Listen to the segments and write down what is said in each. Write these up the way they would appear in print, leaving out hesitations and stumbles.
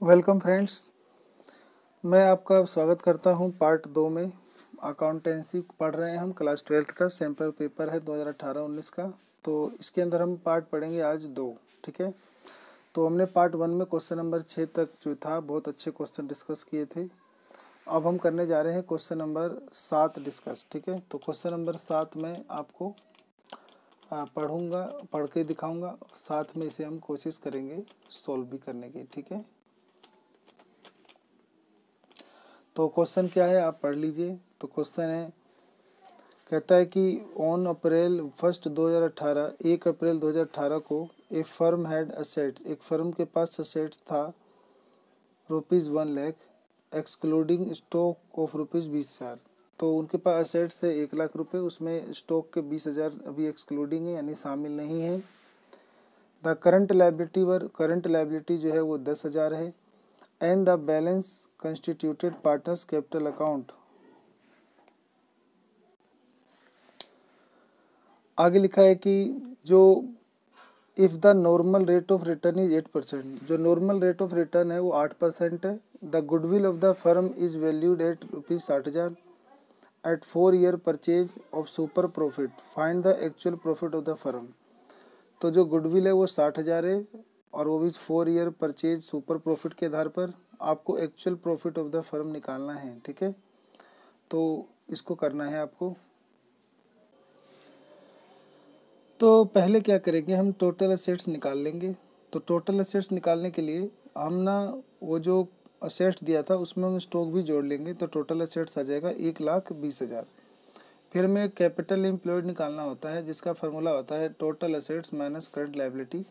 Welcome friends, मैं आपका स्वागत करता हूं पार्ट 2 में। अकाउंटेंसी पढ़ रहे हैं हम, क्लास 12th का सैम्पल पेपर है 2018-19 का। तो इसके अंदर हम पार्ट पढ़ेंगे आज 2। ठीक है, तो हमने पार्ट 1 में क्वेश्चन नंबर 6 तक जो था बहुत अच्छे क्वेश्चन डिस्कस किए थे। अब हम करने जा रहे हैं क्वेश्चन नंबर 7 डिस्कस। ठीक है, तो क्वेश्चन नंबर 7 में आपको पढ़ के दिखाऊंगा, साथ में इसे हम कोशिश करेंगे सॉल्व भी करने की। ठीक है, तो क्वेश्चन क्या है आप पढ़ लीजिए। तो क्वेश्चन है, कहता है कि ऑन अप्रैल 1 2018 1 अप्रैल 2018 को ए फर्म हैड असेट्स, एक फर्म के पास असेट्स था ₹1 लाख एक्सक्लूडिंग स्टॉक ऑफ ₹20,000। तो उनके पास असेट्स थे 1 लाख रुपए, उसमें स्टॉक के 20,000 अभी एक्सक्लूडिंग है यानी शामिल नहीं है। द करंट लायबिलिटी जो है वो 10,000 है। And the balance constituted partners capital account. आगे लिखा है कि जो if the normal rate of return is 8%, जो नॉर्मल रेट ऑफ रिटर्न है वो 8% है। The goodwill of the firm is valued at ₹60,000 at 4 year purchase of super profit, find the actual profit of the firm. तो जो goodwill है वो 60,000 है और वो भी 4 ईयर परचेज सुपर प्रॉफिट के आधार पर आपको actual profit of the firm निकालना है। ठीक है, तो इसको करना है आपको। तो पहले क्या करेंगे, हम टोटल असेट्स निकाल लेंगे। तो टोटल असेट्स निकालने के लिए हम ना वो जो असेट्स दिया था उसमें हम स्टॉक भी जोड़ लेंगे। तो टोटल असेट्स आ जाएगा 1,20,000। फिर हमें कैपिटल एम्प्लॉयड निकालना होता है जिसका फार्मूला होता है total assets minus current liability.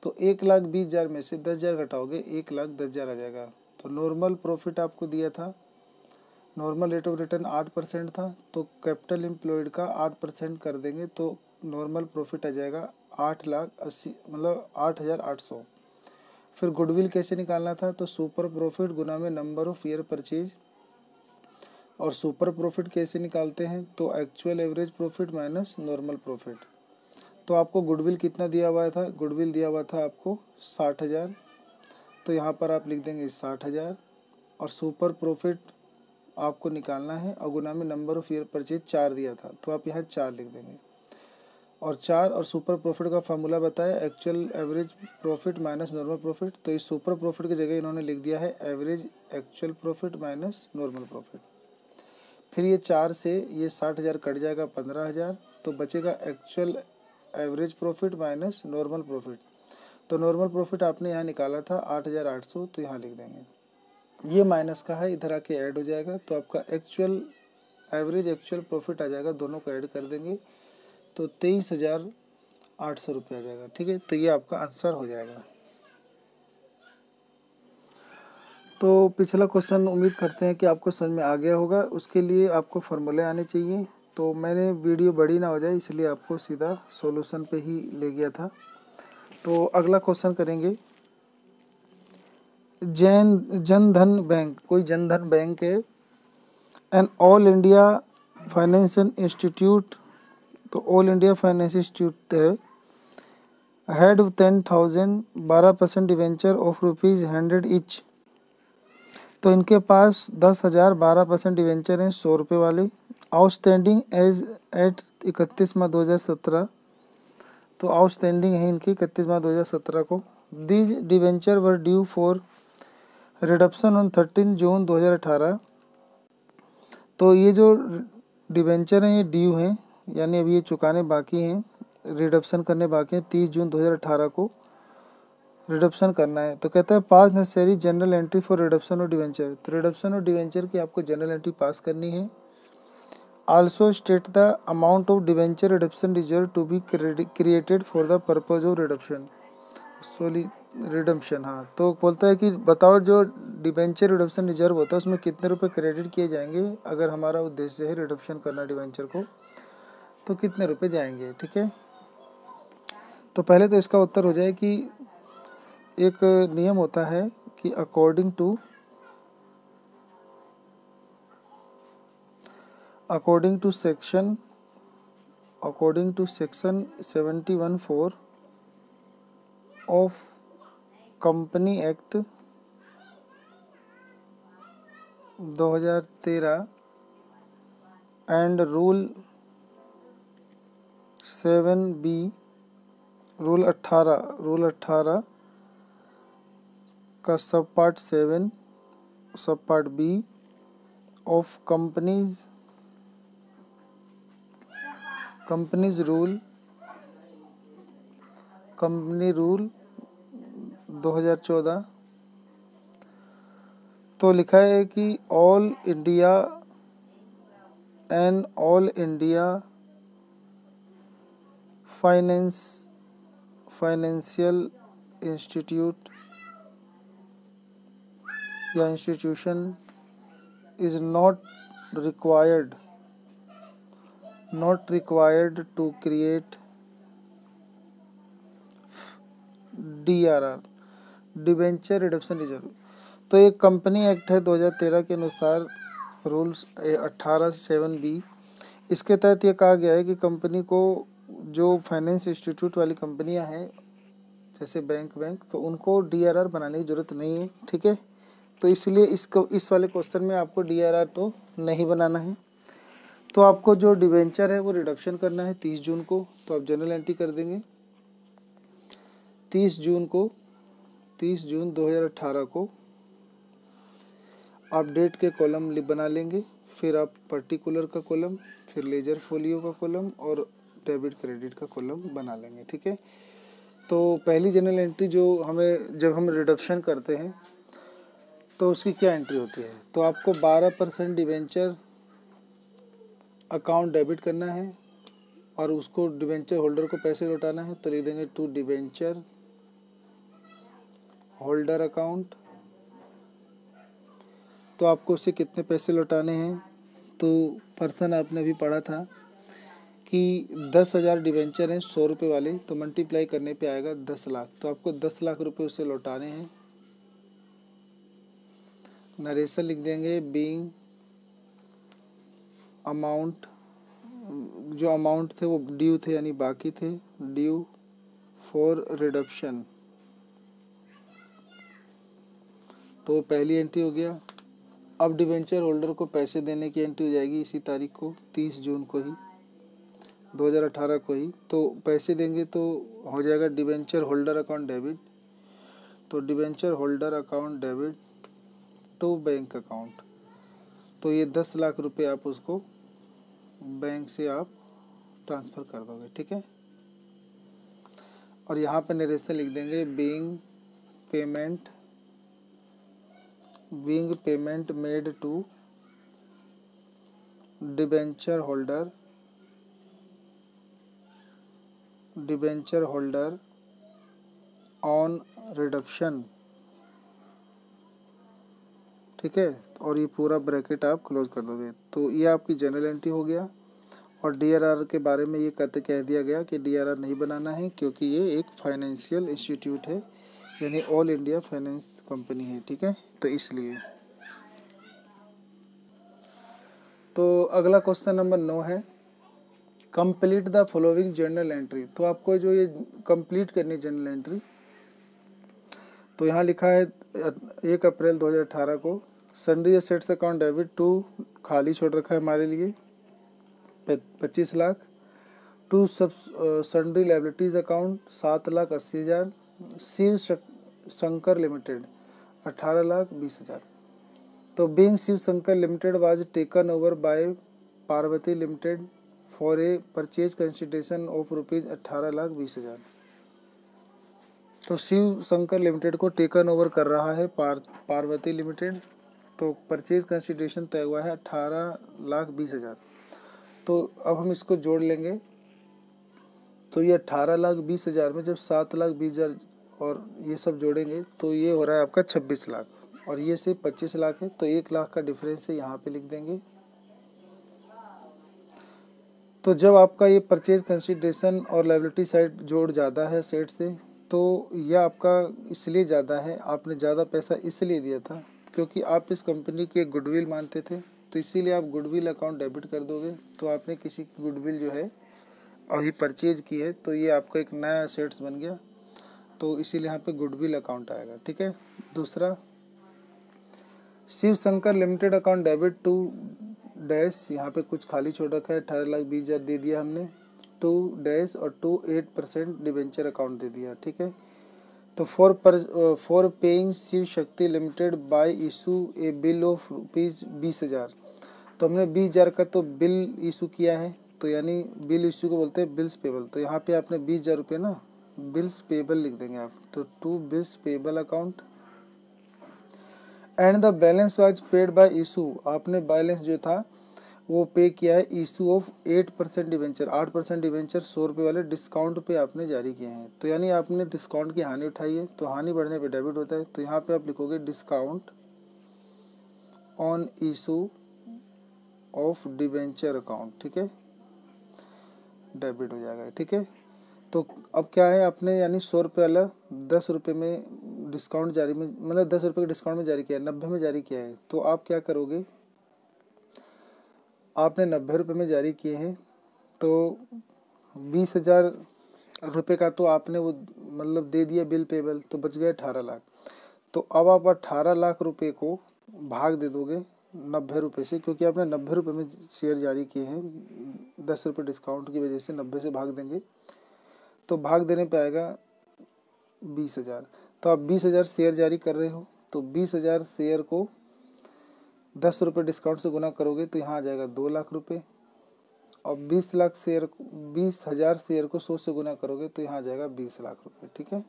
तो 1,20,000 में से 10,000 घटाओगे 1,10,000 आ जाएगा। तो नॉर्मल प्रॉफिट आपको दिया था, नॉर्मल रेट ऑफ रिटर्न 8% था, तो कैपिटल एम्प्लॉयड का 8% कर देंगे तो नॉर्मल प्रॉफिट आ जाएगा 8,80,000, मतलब 8,800। फिर गुडविल कैसे निकालना था, तो सुपर प्रॉफिट गुना में नंबर ऑफ ईयर परचेज। और सुपर प्रॉफिट कैसे निकालते हैं, तो actual average profit minus normal profit. तो आपको गुडविल कितना दिया हुआ था, गुडविल दिया हुआ था आपको 60,000, तो यहाँ पर आप लिख देंगे 60,000। और सुपर प्रॉफिट आपको निकालना है और गुना में नंबर ऑफ ईयर परचेज 4 दिया था, तो आप यहाँ 4 लिख देंगे। और 4 और सुपर प्रॉफिट का फार्मूला बताया actual average profit minus normal profit. तो इस सुपर प्रॉफिट की जगह इन्होंने लिख दिया है average actual profit minus normal profit. फिर ये 4 से ये 60,000 कट जाएगा 15,000, तो बचेगा actual average profit minus normal profit. तो नॉर्मल प्रॉफिट आपने यहाँ निकाला था 8,800, तो यहाँ लिख देंगे। ये माइनस का है, इधर आके ऐड हो जाएगा, तो आपका एक्चुअल एवरेज एक्चुअल प्रॉफिट आ जाएगा, दोनों को ऐड कर देंगे तो 23,800 रुपये आ जाएगा। ठीक है, तो ये आपका आंसर हो जाएगा। तो पिछला क्वेश्चन उम्मीद करते हैं कि आपको समझ में आ गया होगा। उसके लिए आपको फार्मूले आने चाहिए। तो मैंने वीडियो बड़ी ना हो जाए इसलिए आपको सीधा सॉल्यूशन पे ही ले गया था। तो अगला क्वेश्चन करेंगे, जनधन बैंक, कोई जनधन बैंक है, an all India financial institute. तो ऑल इंडिया फाइनेंशियल इंस्टीट्यूट है, head of 10,000 12% debenture of ₹100 each. तो इनके पास 10,000 12% डिवेंचर हैं 100 रुपये वाले। आउटस्टैंडिंग एज एट 31 मार्च 2017। तो आउटस्टैंडिंग है इनकी 31 मार्च 2017 को। These debenture were due for redemption on 13 June 2018। तो ये जो डिवेंचर हैं ये ड्यू हैं, यानी अभी ये चुकाने बाकी हैं, रिडप्शन करने बाकी हैं। 30 जून 2018 को रिडप्शन करना है। तो कहता है pass necessary general entry for redemption of debenture. तो रिडप्शन ऑफ डिवेंचर की आपको जनरल एंट्री पास करनी है। Also state the amount of debenture redemption reserve to be created for the purpose of redemption, redemption. हाँ, तो बोलता है कि बताओ जो डिवेंचर रिडप्शन रिजर्व होता है उसमें कितने रुपए क्रेडिट किए जाएंगे अगर हमारा उद्देश्य है रिडप्शन करना डिवेंचर को, तो कितने रुपए जाएंगे। ठीक है, तो पहले तो इसका उत्तर हो जाए कि एक नियम होता है कि according to section 71(4) of company act 2013 and rule 7B, rule 18 का sub part 7 sub part B of company rule 2014। तो लिखा है कि ऑल इंडिया फाइनेंशियल इंस्टीट्यूट या institution is not required to create DRR, debenture redemption reserve. तो एक company act है 2013 के अनुसार रूल्स 18 7B, इसके तहत ये कहा गया है कि कंपनी को जो फाइनेंस इंस्टीट्यूट वाली कंपनियां हैं जैसे बैंक तो उनको DRR बनाने की ज़रूरत नहीं है, ठीक है। तो इसलिए इस वाले क्वेश्चन में आपको DRR तो नहीं बनाना है। तो आपको जो डिबेंचर है वो रिडम्पशन करना है 30 जून को। तो आप जनरल एंट्री कर देंगे 30 जून 2018 को आप डेट के कॉलम बना लेंगे, फिर आप पर्टिकुलर का कॉलम, फिर लेजर फोलियो का कॉलम और डेबिट क्रेडिट का कॉलम बना लेंगे, ठीक है। तो पहली जनरल एंट्री जो जब हम रिडम्पशन करते हैं तो उसकी क्या एंट्री होती है, तो आपको 12% डिबेंचर अकाउंट डेबिट करना है और उसको डिबेंचर होल्डर को पैसे लौटाना है। तो लिख देंगे टू डिबेंचर होल्डर अकाउंट। तो आपको उसे कितने पैसे लौटाने हैं, तो पर्सन आपने अभी पढ़ा था कि 10,000 डिबेंचर हैं 100 रुपये वाले, तो मल्टीप्लाई करने पे आएगा 10 लाख। तो आपको 10 लाख रुपए उसे लौटाने हैं। नरेशन लिख देंगे बीइंग अमाउंट, जो अमाउंट थे वो ड्यू थे यानी बाकी थे, ड्यू फॉर रिडम्पशन। तो पहली एंट्री हो गया। अब डिबेंचर होल्डर को पैसे देने की एंट्री हो जाएगी इसी तारीख को 30 जून को ही 2018 को ही। तो पैसे देंगे तो हो जाएगा डिबेंचर होल्डर अकाउंट डेबिट। तो debenture holder account debit to bank account. तो ये 10 लाख रुपए आप उसको बैंक से आप ट्रांसफ़र कर दोगे, ठीक है। और यहाँ पे नरेशन लिख देंगे being payment made to debenture holder on redemption, ठीक है। और ये पूरा ब्रैकेट आप क्लोज कर दोगे। तो ये आपकी जनरल एंट्री हो गया। और DRR के बारे में ये कह दिया गया कि DRR नहीं बनाना है क्योंकि ये एक फाइनेंशियल इंस्टीट्यूट है यानी ऑल इंडिया फाइनेंस कंपनी है, ठीक है। तो इसलिए तो अगला क्वेश्चन नंबर 9 है complete the following journal entry. तो आपको जो ये कंप्लीट करनी जर्नल एंट्री, तो यहाँ लिखा है 1 अप्रैल 2018 को sundry assets account debit to, खाली छोड़ रखा है हमारे लिए 25 lakh, to sub sundry liabilities account 7,80,000, Shiv Shankar limited 18,20,000। तो being Shiv Shankar limited was taken over by Parvati limited for a purchase consideration of rupees 18,20,000। तो शिव शंकर लिमिटेड को टेकन ओवर कर रहा है पार्वती लिमिटेड। तो परचेज कंसिडरेशन तय हुआ है 18,20,000। तो अब हम इसको जोड़ लेंगे। तो ये 18,20,000 में जब 7,20,000 और ये सब जोड़ेंगे तो ये हो रहा है आपका 26 लाख, और ये सिर्फ 25 लाख है। तो 1 लाख का डिफरेंस है, यहाँ पे लिख देंगे। तो जब आपका ये परचेज कंसिडरेशन और लायबिलिटी साइड जोड़ ज़्यादा है सेट से, तो यह आपका इसलिए ज़्यादा है, आपने ज़्यादा पैसा इसलिए दिया था क्योंकि आप इस कंपनी के गुडविल मानते थे। तो इसीलिए आप गुडविल अकाउंट डेबिट कर दोगे। तो आपने किसी की गुडविल जो है अभी परचेज की है, तो ये आपका एक नया एसेट्स बन गया। तो इसीलिए यहाँ पे गुडविल अकाउंट आएगा, ठीक है। दूसरा Shiv Shankar limited account debit to dash, यहाँ पे कुछ खाली छोड़ रखा है, 18,20,000 दे दिया हमने, टू डैश और टू 8% डिवेंचर अकाउंट दे दिया, ठीक है। तो for paying Shiv Shakti limited by issue A bill of ₹20,000, तो हमने 20,000 का तो बिल इशू किया है, तो यानी बिल इशू को बोलते हैं बिल्स पेबल। तो यहाँ पे आपने 20,000 रुपये ना बिल्स पेबल लिख देंगे आप, तो to bills payable account. And the balance was paid by issue, आपने बैलेंस जो था वो पे किया है इशू ऑफ 8% डिवेंचर, 8% डिवेंचर 100 रुपये वाले डिस्काउंट पे आपने जारी किए हैं। तो यानी आपने डिस्काउंट की हानि उठाई है, तो हानि बढ़ने पे डेबिट होता है, तो यहाँ पे आप लिखोगे discount on issue of debenture account, ठीक है, डेबिट हो जाएगा, ठीक है। तो अब क्या है, आपने यानी 100 रुपये वाला 10 रुपये में डिस्काउंट जारी में, मतलब 10 रुपये के डिस्काउंट में जारी किया है, 90 में जारी किया है, तो आप क्या करोगे, आपने 90 रुपये में जारी किए हैं, तो 20,000 रुपये का तो आपने वो मतलब दे दिया बिल पेबल, तो बच गए 18 लाख। तो अब आप 18 लाख रुपए को भाग दे दोगे 90 रुपये से, क्योंकि आपने 90 रुपये में शेयर जारी किए हैं, 10 रुपये डिस्काउंट की वजह से 90 से भाग देंगे, तो भाग देने पे आएगा 20,000। तो आप 20,000 शेयर जारी कर रहे हो, तो 20,000 शेयर को 10 रुपये डिस्काउंट से गुना करोगे तो यहाँ आ जाएगा 2 लाख रुपये, और 20,000 शेयर को 100 से गुना करोगे तो यहाँ आ जाएगा 20 लाख रुपये, ठीक है।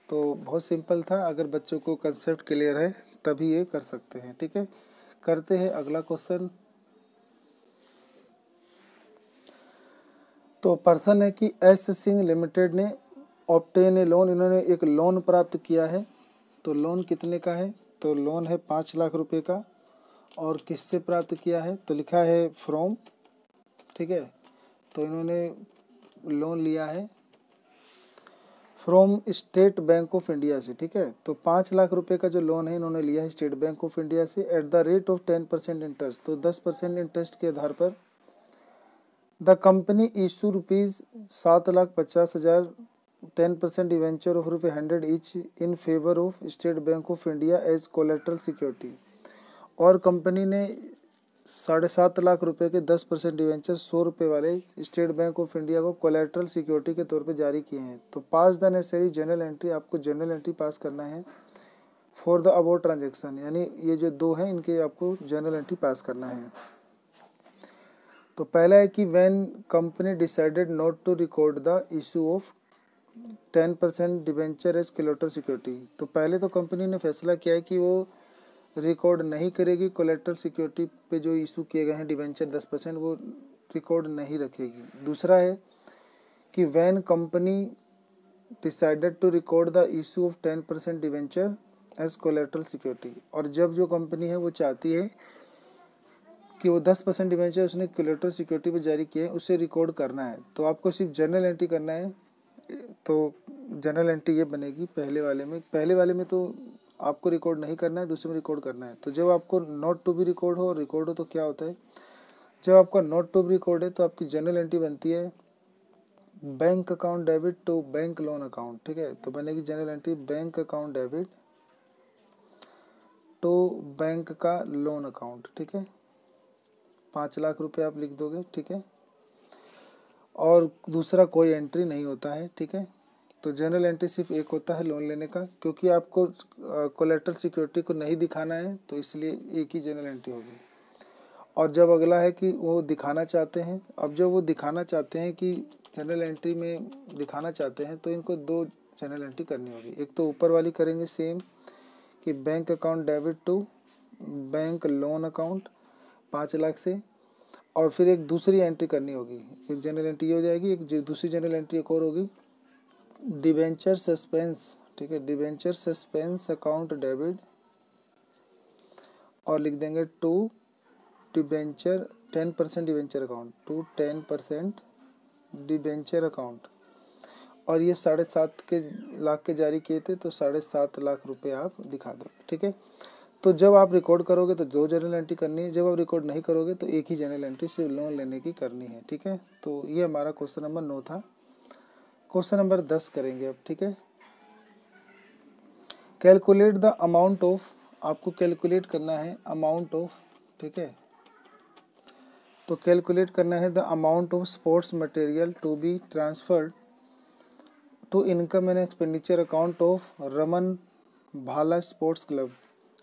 तो बहुत सिंपल था, अगर बच्चों को कंसेप्ट क्लियर है तभी ये कर सकते हैं, ठीक है। करते हैं अगला क्वेश्चन। तो पर्सन है कि एस सिंह लिमिटेड ने ऑब्टेन ए लोन, इन्होंने एक लोन प्राप्त किया है, तो लोन कितने का है, तो लोन है 5 लाख रुपए का, और किससे प्राप्त किया है, तो लिखा है फ्रॉम, ठीक है। तो इन्होंने लोन लिया है from state bank of India से, ठीक है। तो 5 लाख रुपए का जो लोन है इन्होंने लिया है स्टेट बैंक ऑफ इंडिया से at the rate of 10% interest, तो 10% इंटरेस्ट के आधार पर the company issue ₹7,50,000 10% debenture of ₹100 each in favour of state bank of India as collateral security, और कंपनी ने 7.5 लाख रुपए के 10% डिवेंचर 100 रुपये वाले स्टेट बैंक ऑफ इंडिया को कोलेट्रल सिक्योरिटी के तौर पे जारी किए हैं। तो पास द नेसेसरी जनरल एंट्री, आपको जनरल एंट्री पास करना है फॉर द अबाउट ट्रांजेक्शन, यानी ये जो दो हैं इनके आपको जनरल एंट्री पास करना है। तो पहला है कि when company decided not to record the issue of 10% debenture as collateral security, तो पहले तो कंपनी ने फैसला किया है कि वो रिकॉर्ड नहीं करेगी कोलेट्रल सिक्योरिटी पे जो इशू किए गए हैं डिवेंचर 10%, वो रिकॉर्ड नहीं रखेगी। दूसरा है कि when company decided to record the issue of 10% debenture as collateral security, और जब जो कंपनी है वो चाहती है कि वो 10% डिवेंचर उसने कोलेट्रल सिक्योरिटी पे जारी किए हैं उसे रिकॉर्ड करना है, तो आपको सिर्फ जनरल एंट्री करना है। तो जनरल एंट्री ये बनेगी पहले वाले में तो आपको रिकॉर्ड नहीं करना है, दूसरे में रिकॉर्ड करना है। तो जब आपको नॉट टू बी रिकॉर्ड हो और रिकॉर्ड हो तो क्या होता है, जब आपका नॉट टू बी रिकॉर्ड है तो आपकी जनरल एंट्री बनती है bank account debit to bank loan account, ठीक है। तो बनेगी journal entry bank account debit to bank का लोन अकाउंट, ठीक है। 5 लाख रुपए आप लिख दोगे, ठीक है, और दूसरा कोई एंट्री नहीं होता है, ठीक है। तो जनरल एंट्री सिर्फ एक होता है लोन लेने का, क्योंकि आपको कोलेट्रल सिक्योरिटी को नहीं दिखाना है तो इसलिए एक ही जनरल एंट्री होगी। और जब अगला है कि वो दिखाना चाहते हैं, अब जब वो दिखाना चाहते हैं कि जनरल एंट्री में दिखाना चाहते हैं तो इनको 2 जनरल एंट्री करनी होगी। एक तो ऊपर वाली करेंगे सेम कि bank account debit to bank loan account 5 lakh से, और फिर एक दूसरी एंट्री करनी होगी, एक जनरल एंट्री हो जाएगी, एक दूसरी जनरल एंट्री एक और होगी डिवेंचर सस्पेंस, ठीक है, डिवेंचर सस्पेंस अकाउंट डेबिट, और लिख देंगे to debenture 10% debenture account to 10% debenture account, और ये 7.5 लाख के जारी किए थे तो 7.5 लाख रुपए आप दिखा दो, ठीक है। तो जब आप रिकॉर्ड करोगे तो 2 जनरल एंट्री करनी है, जब आप रिकॉर्ड नहीं करोगे तो एक ही जनरल एंट्री सिर्फ लोन लेने की करनी है, ठीक है। तो ये हमारा क्वेश्चन नंबर 9 था। क्वेश्चन नंबर 10 करेंगे अब, ठीक है। कैलकुलेट द अमाउंट ऑफ आपको कैलकुलेट करना है अमाउंट ऑफ, ठीक है, तो कैलकुलेट करना है the amount of sports material to be transferred to income and expenditure account of Raman Bhala sports club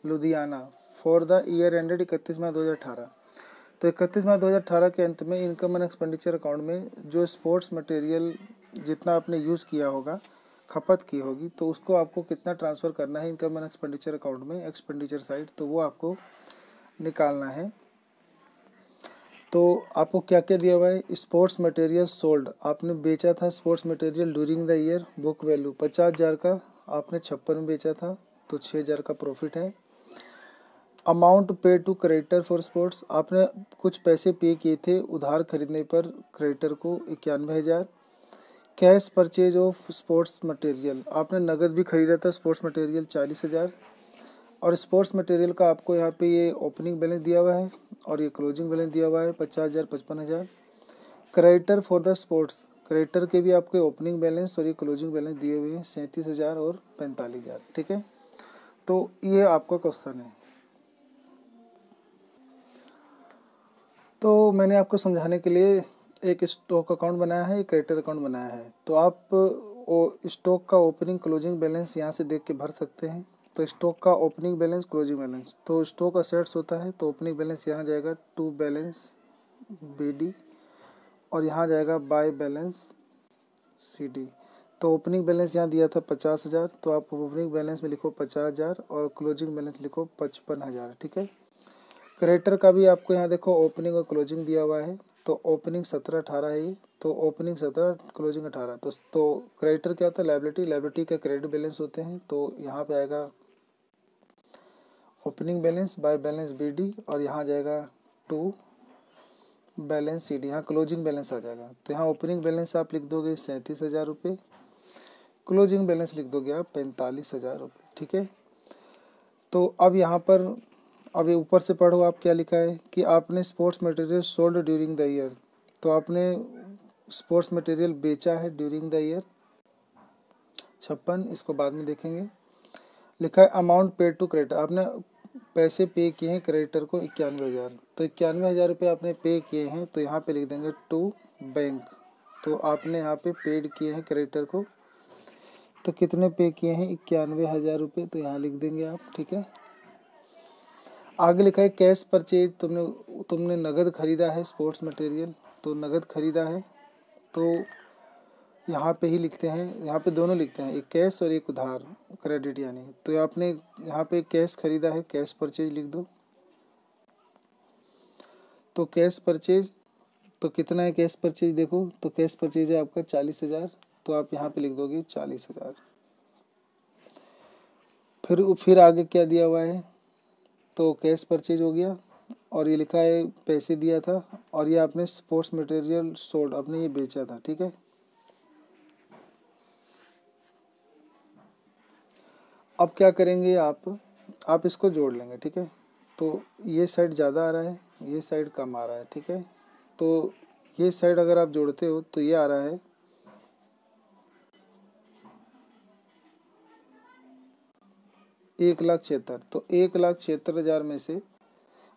Ludhiana for the year ended 31 March 2018। तो 31 मार्च 2018 के अंत में इनकम एंड एक्सपेंडिचर अकाउंट में जो स्पोर्ट्स मटेरियल जितना आपने यूज़ किया होगा, खपत की होगी, तो उसको आपको कितना ट्रांसफ़र करना है इनकम एंड एक्सपेंडिचर अकाउंट में, एक्सपेंडिचर साइड, तो वो आपको निकालना है। तो आपको क्या क्या दिया हुआ है, स्पोर्ट्स मटेरियल सोल्ड, आपने बेचा था sports material during the year, book value 50,000 का, आपने 56 में बेचा था तो 6,000 का प्रॉफिट है। अमाउंट पे टू क्रेडिटर फॉर स्पोर्ट्स, आपने कुछ पैसे पे किए थे उधार खरीदने पर क्रेडिटर को 91,000। Cash purchase of sports material, आपने नगद भी खरीदा था स्पोर्ट्स मटेरियल 40,000। और स्पोर्ट्स मटेरियल का आपको यहाँ पे ये ओपनिंग बैलेंस दिया हुआ है और ये क्लोजिंग बैलेंस दिया हुआ है 50,000 55,000। Creditor for the sports, creditor के भी आपके ओपनिंग बैलेंस और ये क्लोजिंग बैलेंस दिए हुए हैं 37,000 और 45,000, ठीक है। तो ये आपका क्वेश्चन है। तो मैंने आपको समझाने के लिए एक स्टॉक अकाउंट बनाया है, एक क्रेडिटर अकाउंट बनाया है। तो आप स्टॉक का ओपनिंग क्लोजिंग बैलेंस यहाँ से देख के भर सकते हैं। तो स्टॉक का ओपनिंग बैलेंस क्लोजिंग बैलेंस, तो स्टॉक असेट्स होता है तो ओपनिंग बैलेंस यहाँ जाएगा टू बैलेंस BD और यहाँ जाएगा बाय बैलेंस CD। तो ओपनिंग बैलेंस यहाँ दिया था 50,000, तो आप ओपनिंग बैलेंस में लिखो 50,000 और क्लोजिंग बैलेंस लिखो 55,000, ठीक है। क्रेडिटर का भी आपको यहाँ देखो ओपनिंग और क्लोजिंग दिया हुआ है, तो ओपनिंग 17-18 है ये, तो ओपनिंग 17 क्लोजिंग 18। तो क्रेडिटर क्या होता है, लायबिलिटी, लायबिलिटी का क्रेडिट बैलेंस होते हैं। तो यहाँ पे आएगा opening balance by balance BD और यहाँ जाएगा टू बैलेंस CD, यहाँ क्लोजिंग बैलेंस आ जाएगा। तो यहाँ ओपनिंग बैलेंस आप लिख दोगे 37,000 रुपये, क्लोजिंग बैलेंस लिख दोगे आप 45,000 रुपये, ठीक है। तो अब यहाँ पर अभी ऊपर से पढ़ो आप क्या लिखा है कि आपने sports material sold during the year, तो आपने स्पोर्ट्स मटेरियल बेचा है ड्यूरिंग द ईयर 56, इसको बाद में देखेंगे। लिखा है अमाउंट पेड टू क्रेडिटर, आपने पैसे पे किए हैं क्रेडिटर को 91,000, तो 91,000 रुपये आपने पे किए हैं, तो यहाँ पे लिख देंगे टू बैंक। तो आपने यहाँ पे पेड किए हैं क्रेडिटर को, तो कितने पे किए हैं 91,000 रुपये, तो यहाँ लिख देंगे आप, ठीक है। आगे लिखा है कैश परचेज, तुमने नगद खरीदा है स्पोर्ट्स मटेरियल, तो नगद खरीदा है, तो यहाँ पे ही लिखते हैं, यहाँ पे दोनों लिखते हैं, एक कैश और एक उधार क्रेडिट यानी। तो आपने यहाँ पे कैश खरीदा है, कैश परचेज लिख दो। तो कैश परचेज, तो कितना है कैश परचेज, देखो तो कैश परचेज है आपका 40,000, तो आप यहाँ पे लिख दोगे 40,000। फिर आगे क्या दिया हुआ है, तो कैश परचेज हो गया और ये लिखा है पैसे दिया था और ये आपने स्पोर्ट्स मटेरियल सोल्ड, आपने ये बेचा था, ठीक है। अब क्या करेंगे आप इसको जोड़ लेंगे, ठीक है। तो ये साइड ज़्यादा आ रहा है, ये साइड कम आ रहा है, ठीक है। तो ये साइड अगर आप जोड़ते हो तो ये आ रहा है 1,76,000। तो 1,76,000 में से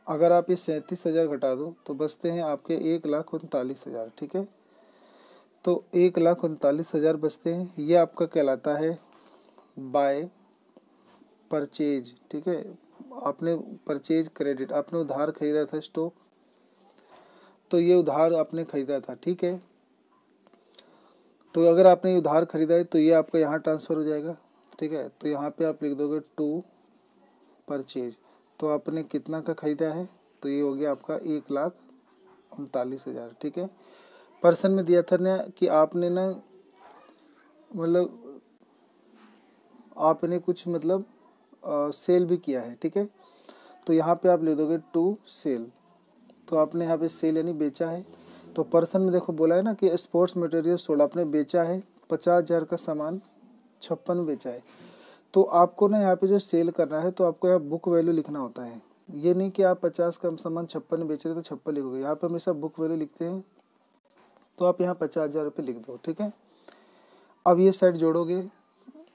अगर आप ये 37,000 घटा दो तो बचते हैं आपके 1,39,000, ठीक है। तो 1,39,000 बचते हैं, ये आपका कहलाता है बाय परचेज, ठीक है। आपने परचेज क्रेडिट, आपने उधार खरीदा था स्टॉक, तो ये उधार आपने खरीदा था, ठीक है। तो अगर आपने उधार खरीदा है तो ये आपका यहाँ ट्रांसफ़र हो जाएगा, ठीक है। तो यहाँ पे आप लिख दोगे टू परचेज, तो आपने कितना का खरीदा है, तो ये हो गया आपका 1,39,000, ठीक है। पर्सन में दिया था ना कि आपने ना मतलब आपने कुछ मतलब सेल भी किया है, ठीक है। तो यहाँ पे आप लिख दोगे टू सेल, तो आपने यहाँ पे सेल यानी बेचा है। तो पर्सन में देखो बोला है ना कि स्पोर्ट्स मटेरियल सोल्ड, आपने बेचा है 50,000 का सामान, 56 बेचा है। तो आपको ना यहाँ पे जो सेल करना है तो आपको यहाँ बुक वैल्यू लिखना होता है। ये नहीं कि आप 50 का सामान 56 बेच रहे तो 56 लिखोगे, यहाँ पे हमेशा बुक वैल्यू लिखते हैं। तो आप यहाँ 50,000 रुपये लिख दो, ठीक है। अब ये साइड जोड़ोगे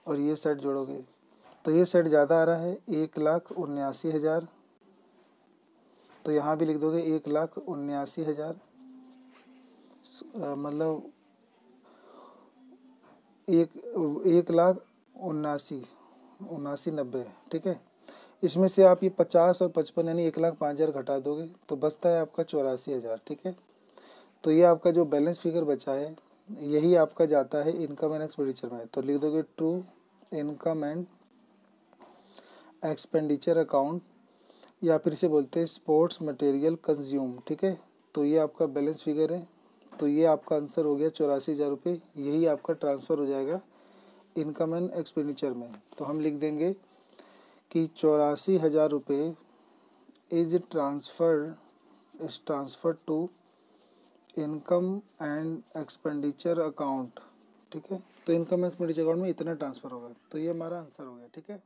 और ये साइड जोड़ोगे तो ये सेट ज़्यादा आ रहा है 1,79,000, तो यहाँ भी लिख दोगे 1,79,000, मतलब 1,79,000 ठीक है। इसमें से आप ये 50 और 55 यानी 1,05,000 घटा दोगे तो बचता है आपका 84,000 ठीक है। तो ये आपका जो बैलेंस फिगर बचा है यही आपका जाता है इनकम एंड एक्सपेंडिचर में। तो लिख दोगे to income and expenditure account, या फिर इसे बोलते हैं स्पोर्ट्स मटेरियल कंज्यूम ठीक है। तो ये आपका बैलेंस फिगर है। तो ये आपका आंसर हो गया 84,000 रुपये, यही आपका ट्रांसफ़र हो जाएगा इनकम एंड एक्सपेंडिचर में। तो हम लिख देंगे कि 84,000 रुपये is transfer to income and expenditure account ठीक है। तो इनकम एक्सपेंडिचर अकाउंट में इतना ट्रांसफ़र होगा। तो ये हमारा आंसर हो गया ठीक है।